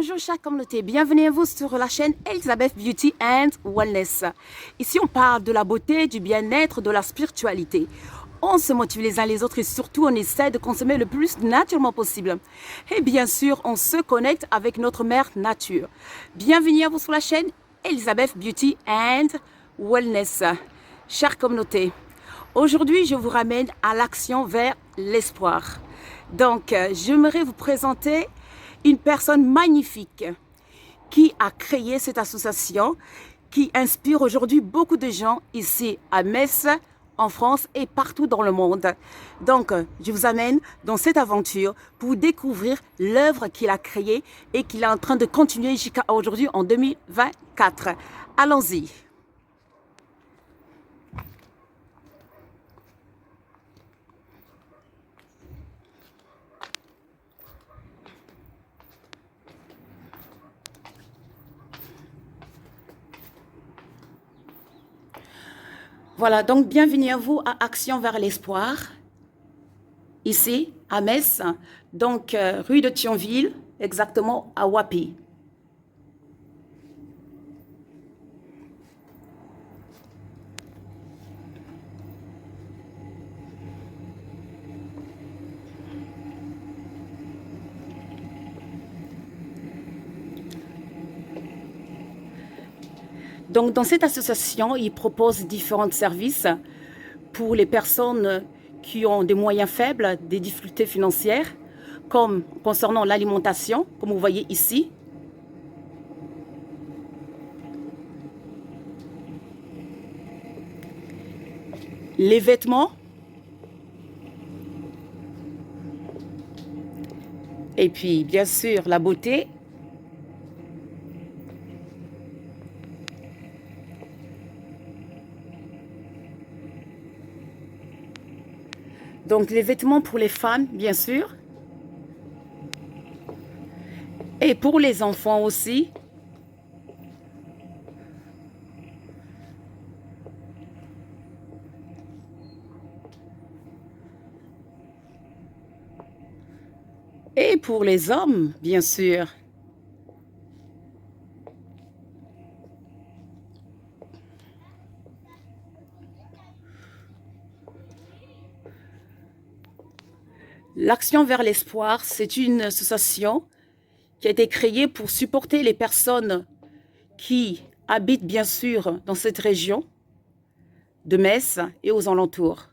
Bonjour chère communauté, bienvenue à vous sur la chaîne Elizabeth Beauty and Wellness. Ici on parle de la beauté, du bien-être, de la spiritualité. On se motive les uns les autres et surtout on essaie de consommer le plus naturellement possible. Et bien sûr on se connecte avec notre mère nature. Bienvenue à vous sur la chaîne Elizabeth Beauty and Wellness. Chère communauté, aujourd'hui je vous ramène à l'action vers l'espoir. Donc j'aimerais vous présenter une personne magnifique qui a créé cette association qui inspire aujourd'hui beaucoup de gens ici à Metz, en France et partout dans le monde. Donc, je vous amène dans cette aventure pour découvrir l'œuvre qu'il a créée et qu'il est en train de continuer jusqu'à aujourd'hui en 2024. Allons-y. Voilà, donc bienvenue à vous à Action vers l'espoir, ici à Metz, donc rue de Thionville, exactement à Wapi. Donc, dans cette association, ils proposent différents services pour les personnes qui ont des moyens faibles, des difficultés financières, comme concernant l'alimentation, comme vous voyez ici. Les vêtements. Et puis, bien sûr, la beauté. Donc, les vêtements pour les femmes, bien sûr. Et pour les enfants aussi. Et pour les hommes, bien sûr. L'Action vers l'espoir, c'est une association qui a été créée pour supporter les personnes qui habitent bien sûr dans cette région de Metz et aux alentours.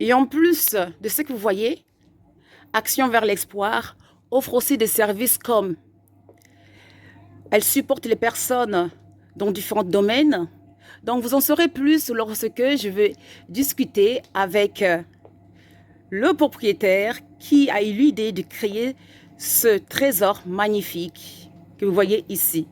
Et en plus de ce que vous voyez, Action vers l'espoir offre aussi des services comme elle supporte les personnes dans différents domaines. Donc vous en saurez plus lorsque je vais discuter avec le propriétaire qui a eu l'idée de créer ce trésor magnifique que vous voyez ici.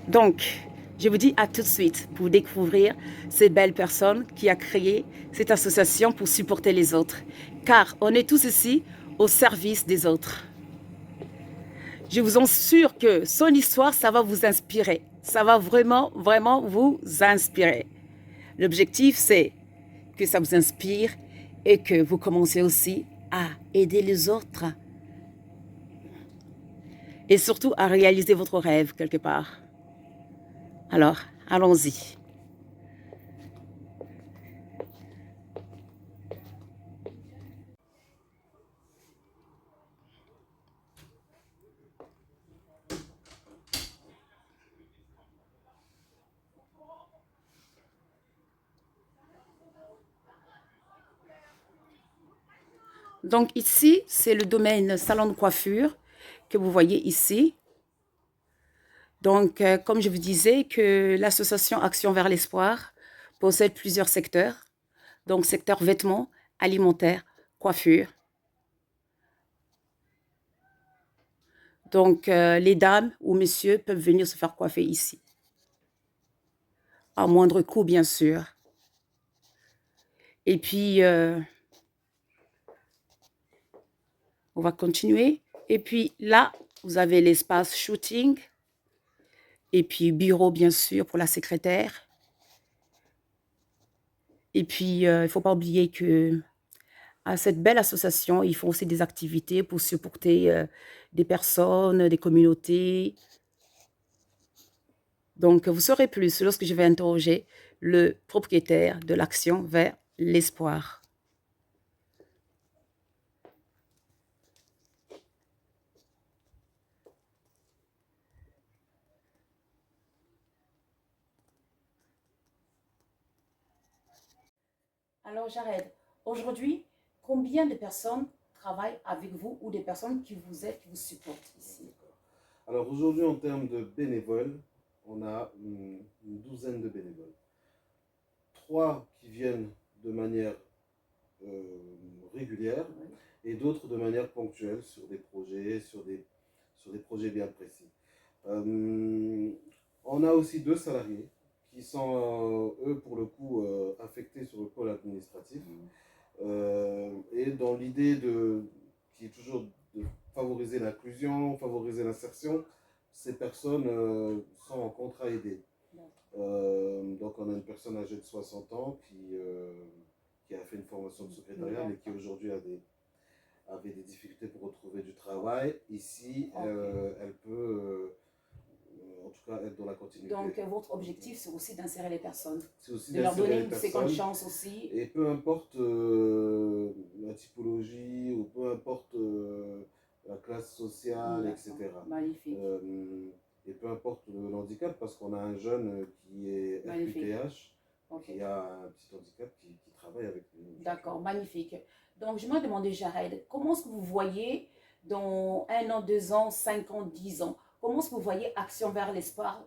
Donc, je vous dis à tout de suite pour découvrir ces belles personnes qui a créé cette association pour supporter les autres. Car on est tous ici au service des autres. Je vous assure que son histoire, ça va vous inspirer. Ça va vraiment, vraiment vous inspirer. L'objectif, c'est que ça vous inspire et que vous commencez aussi à aider les autres. Et surtout à réaliser votre rêve quelque part. Alors, allons-y. Donc ici, c'est le domaine salon de coiffure que vous voyez ici. Donc, comme je vous disais, que l'association Action vers l'espoir possède plusieurs secteurs. Donc, secteur vêtements, alimentaire, coiffure. Donc, les dames ou messieurs peuvent venir se faire coiffer ici. À moindre coût, bien sûr. Et puis, on va continuer. Et puis là, vous avez l'espace shooting Et puis, bureau, bien sûr, pour la secrétaire. Et puis, il ne faut pas oublier que à cette belle association, ils font aussi des activités pour supporter des personnes, des communautés. Donc, vous saurez plus lorsque je vais interroger le propriétaire de l'Action vers l'espoir. Alors, Jared, aujourd'hui, combien de personnes travaillent avec vous ou des personnes qui vous aident, qui vous supportent ici? Alors aujourd'hui, en termes de bénévoles, on a une douzaine de bénévoles. 3 qui viennent de manière régulière et d'autres de manière ponctuelle sur des projets, sur des projets bien précis. On a aussi 2 salariés qui sont, eux, pour le coup, affectés sur le pôle administratif. Et dans l'idée qui est toujours de favoriser l'inclusion, favoriser l'insertion, ces personnes sont en contrat aidé. Donc on a une personne âgée de 60 ans qui a fait une formation de secrétariat, mais qui aujourd'hui avait des difficultés pour retrouver du travail. Ici, elle peut en tout cas être dans la continuité. Donc votre objectif, c'est aussi d'insérer les personnes, c'est aussi de leur donner une personnes, seconde chance aussi. Et peu importe la typologie ou peu importe la classe sociale, etc. Magnifique. Et peu importe le handicap, parce qu'on a un jeune qui est FQTH, qui a un petit handicap qui travaille avec nous. D'accord, magnifique. Donc, je me demandais, Jared, comment est-ce que vous voyez dans 1 an, 2 ans, 5 ans, 10 ans, comment est-ce que vous voyez Action vers l'espoir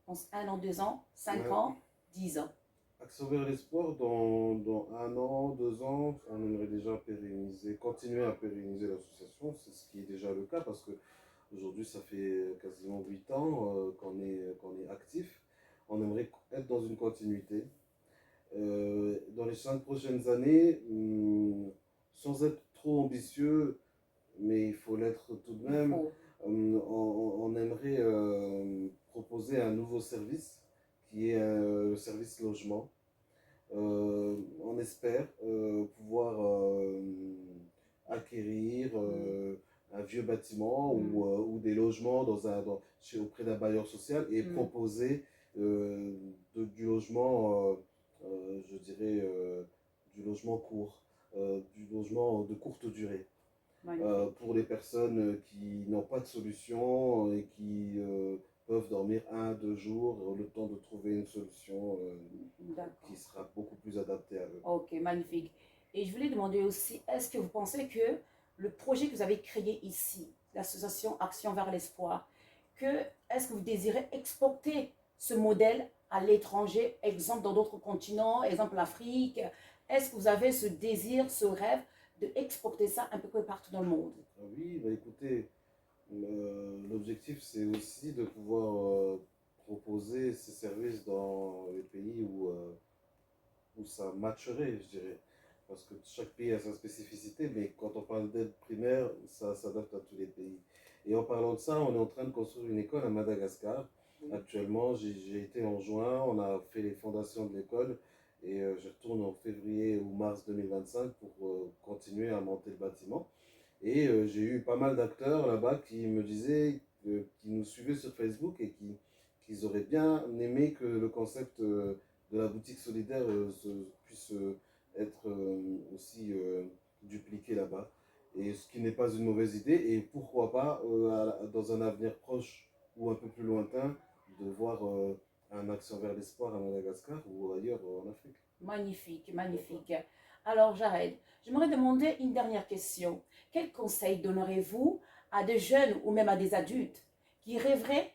dans 1 an, 2 ans, 5 ans, 10 ans? Action vers l'espoir, dans 1 an, 2 ans, on aimerait déjà continuer à pérenniser l'association. C'est ce qui est déjà le cas, parce que aujourd'hui, ça fait quasiment 8 ans qu'on est actif. On aimerait être dans une continuité. Dans les 5 prochaines années, sans être trop ambitieux, mais il faut l'être tout de même, on aimerait proposer un nouveau service qui est le service logement. On espère pouvoir acquérir un vieux bâtiment ou des logements auprès d'un bailleur social et proposer du logement, je dirais, du logement court, du logement de courte durée. Pour les personnes qui n'ont pas de solution et qui peuvent dormir 1-2 jours, le temps de trouver une solution qui sera beaucoup plus adaptée à eux. Ok, magnifique. Et je voulais demander aussi, est-ce que vous pensez que le projet que vous avez créé ici, l'association Action vers l'espoir, est-ce que vous désirez exporter ce modèle à l'étranger, exemple dans d'autres continents, exemple l'Afrique? Est-ce que vous avez ce désir, ce rêve de exporter ça un peu partout dans le monde? Oui, bah écoutez, l'objectif c'est aussi de pouvoir proposer ces services dans les pays où ça matcherait, je dirais. Parce que chaque pays a sa spécificité, mais quand on parle d'aide primaire, ça s'adapte à tous les pays. Et en parlant de ça, on est en train de construire une école à Madagascar. Actuellement, j'ai été en juin, on a fait les fondations de l'école et je retourne en février ou mars 2025 pour continuer à monter le bâtiment. Et j'ai eu pas mal d'acteurs là-bas qui me disaient, qui nous suivaient sur Facebook et qu'ils auraient bien aimé que le concept de la boutique solidaire puisse être aussi dupliqué là-bas. Et ce qui n'est pas une mauvaise idée. Et pourquoi pas, dans un avenir proche ou un peu plus lointain, de voir un Action vers l'espoir à Madagascar ou ailleurs en Afrique. Magnifique, magnifique. Alors, Jared, j'aimerais demander une dernière question. Quel conseil donnerez-vous à des jeunes ou même à des adultes qui rêveraient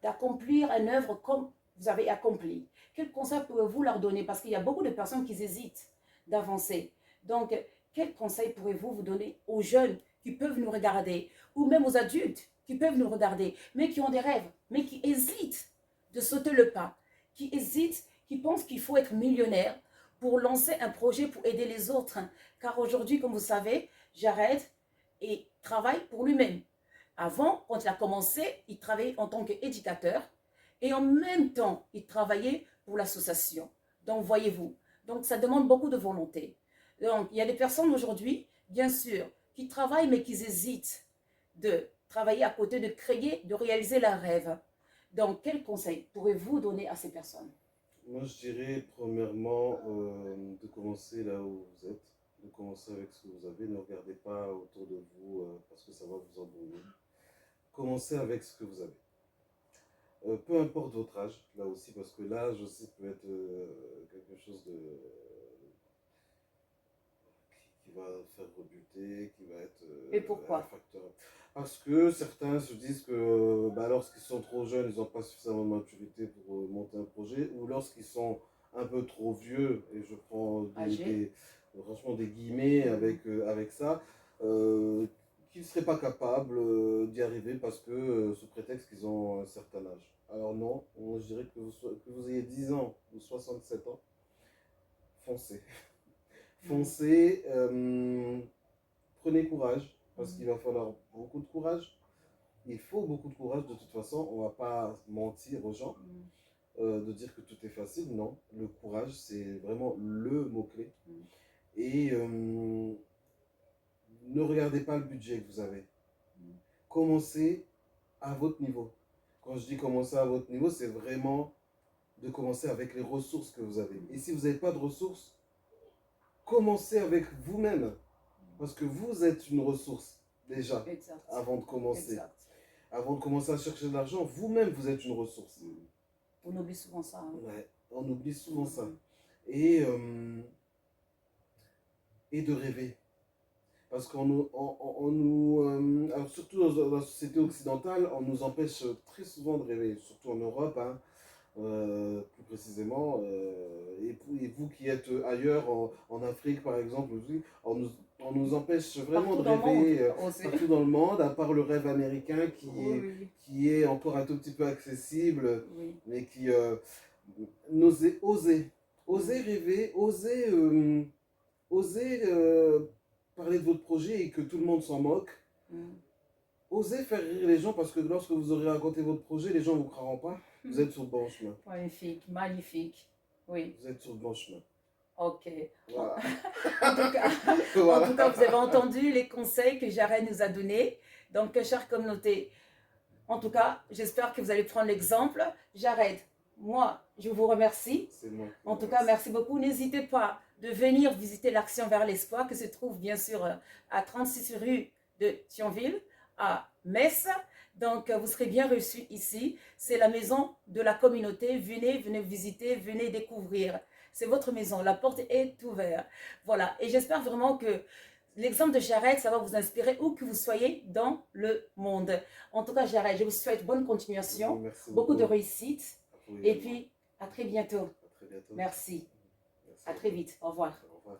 d'accomplir une œuvre comme vous avez accompli? Quel conseil pouvez-vous leur donner? Parce qu'il y a beaucoup de personnes qui hésitent d'avancer. Donc, quel conseil pourrez-vous vous donner aux jeunes qui peuvent nous regarder, ou même aux adultes qui peuvent nous regarder, mais qui ont des rêves, mais qui hésitent de sauter le pas, qui hésitent, qui pensent qu'il faut être millionnaire pour lancer un projet pour aider les autres? Car aujourd'hui, comme vous savez, j'arrête et travaille pour lui-même. Avant, quand il a commencé, il travaillait en tant qu'éducateur et en même temps, il travaillait pour l'association. Donc, voyez-vous, donc ça demande beaucoup de volonté. Donc, il y a des personnes aujourd'hui, bien sûr, qui travaillent mais qui hésitent de travailler à côté, de créer, de réaliser leurs rêves. Donc, quel conseil pourrez-vous donner à ces personnes? Moi, je dirais premièrement de commencer là où vous êtes, de commencer avec ce que vous avez. Ne regardez pas autour de vous parce que ça va vous embrouiller. Commencez avec ce que vous avez. Peu importe votre âge, là aussi, parce que l'âge aussi peut être quelque chose qui va faire rebuter, qui va être Et un pourquoi? facteur. Parce que certains se disent que bah, lorsqu'ils sont trop jeunes, ils n'ont pas suffisamment de maturité pour monter un projet, ou lorsqu'ils sont un peu trop vieux, et je prends Âgé? franchement des guillemets avec ça, qu'ils ne seraient pas capables d'y arriver parce que sous prétexte qu'ils ont un certain âge. Alors non, je dirais que vous ayez 10 ans ou 67 ans, foncez. Foncez, prenez courage, parce qu'il va falloir beaucoup de courage. Il faut beaucoup de courage de toute façon, on ne va pas mentir aux gens, de dire que tout est facile, non. Le courage, c'est vraiment le mot-clé. Et ne regardez pas le budget que vous avez. Commencez à votre niveau. Quand je dis commencer à votre niveau, c'est vraiment de commencer avec les ressources que vous avez. Et si vous n'avez pas de ressources, commencez avec vous-même. Parce que vous êtes une ressource déjà, Exact. avant de commencer. Exact. Avant de commencer à chercher de l'argent, vous-même, vous êtes une ressource. On oublie souvent ça. Hein. Ouais, on oublie souvent ça. Et de rêver. Parce qu'on nous, alors surtout dans la société occidentale, on nous empêche très souvent de rêver, surtout en Europe, hein, plus précisément. Et vous qui êtes ailleurs, en Afrique par exemple, aussi, on nous empêche vraiment Partout de dans le monde rêver aussi. partout dans le monde, à part le rêve américain Oui. qui est encore un tout petit peu accessible, Oui. mais qui oser rêver, oser parler de votre projet et que tout le monde s'en moque. Osez faire rire les gens parce que lorsque vous aurez raconté votre projet, les gens ne vous croiront pas. Vous êtes sur le bon chemin. Magnifique, magnifique. Oui. Vous êtes sur le bon chemin. Ok. Voilà. En tout cas, vous avez entendu les conseils que Jared nous a donnés. Donc, chère communauté, en tout cas, j'espère que vous allez prendre l'exemple. Jared, moi, je vous remercie. C'est moi. En tout cas, merci beaucoup. N'hésitez pas de venir visiter l'Action vers l'Espoir qui se trouve bien sûr à 36 rue de Thionville, à Metz. Donc, vous serez bien reçus ici. C'est la maison de la communauté. Venez visiter, venez découvrir. C'est votre maison. La porte est ouverte. Voilà. Et j'espère vraiment que l'exemple de Jared, ça va vous inspirer où que vous soyez dans le monde. En tout cas, Jared, je vous souhaite bonne continuation, beaucoup de réussite. Et puis, à très bientôt. À très bientôt. Merci. À très vite. Au revoir. Au revoir.